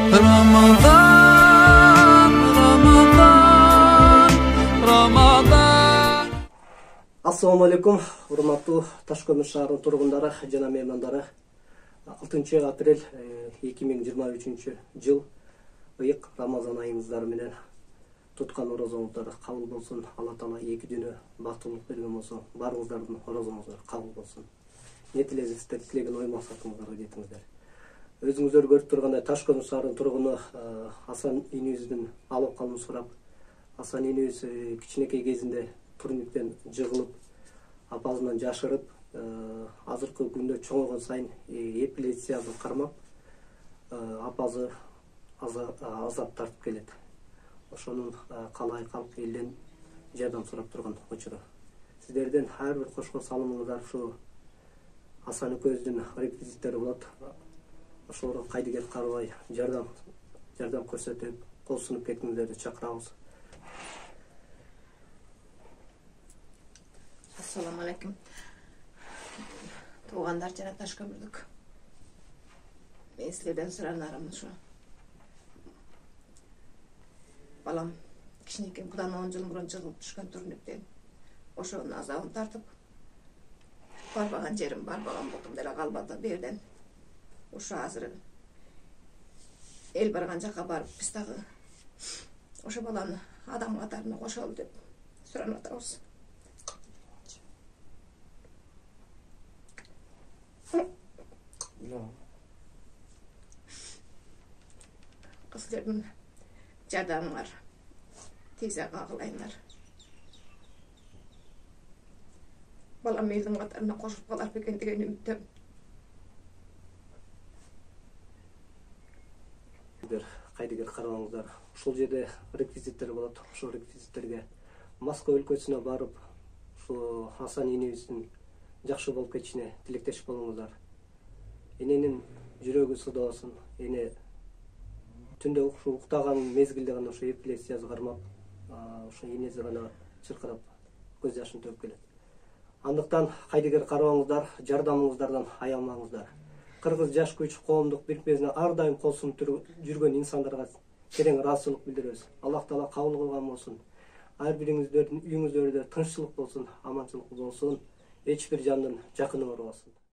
Ramazan, Ramazan, Ramazan. Assalamu alaikum, урматтуу Ташкөмүр шаарынын тургундары жана меймандары. 6 апрель 2023 жыл ыйык Рамазан айыңыздар менен туткан орозоңуздар кабыл болсун. Алла Таала 2 күнү бактылык берген болсо, баарыңыздардын орозоңуздар кабыл болсун. Не тилесиңиздер, тилеген ой максатыңыздарга жетиңиздер. Өзүңүздөр көрүп тургандай Ташкөмүр шаарынын тургуну Асан инүүбүздүн алып калуун сурап, Асан инүүбүз кичинекей кезинде турниктен жыгылып, апасынан жашырып, азыркы күндө чоңойгон сайын эпилепсияга кармап, апасы азап тартып келет. Ошонун калай калк элден жардам сурап турган учуру. Сиздерден ар бир кошко салымыңыздар ушу Асан экөөбүздүн реквизиттери болот. Ошолорго кайдыгер карабай жардам көрсөтүп, кол сунуп кетиңиздерди чакырабыз. Assalamu alaikum. Туғандар жана Ташкөмүрдүк. Мен силерден суранарым ушу. Балам кичинекей будан 10 жыл мурун жыгылып түшкөн турниктен. Ошонун азабын тартып, барбаган жерим, барбаган бутум деле калбады берден. Ушу азыр эл барган жакка барып, биз дагы ошо баланы адам катарына кошолу деп суранып атабыз. Кыздардын жардамыңар тизе кагылайыңар. Балам элдин катарына кошуп калар бекен деген үмүттөмүн. Кайдыгер карабаңыздар. Ушул жерде реквизиттер болот. Ошол реквизиттерге Москва өлкөсүнө барып, ушу Асан инүүбүздүн жакшы болуп кетишине тилектеш болуңуздар. Эненин жүрөгү судабасын, эне түндө уктаган мезгилде гана ошо эпилепсиясы кармап, ошо энеси гана чыркырап көз жашын төгүп келет. Андыктан кайдыгер карабаңыздар, жардамыңыздардан аянмаңыздар. Кыргыз жаш күч коомдук бирикмесине ар дайым кол сунуп жүргөн инсандарга терең ыраазычылык билдиребиз. Аллах Таала кабыл кылган болсун. Ар бириңиздердин үйүңүздөрдө тынччылык болсун, аманчылык болсун. Эч бир жандын жакыны барбасын.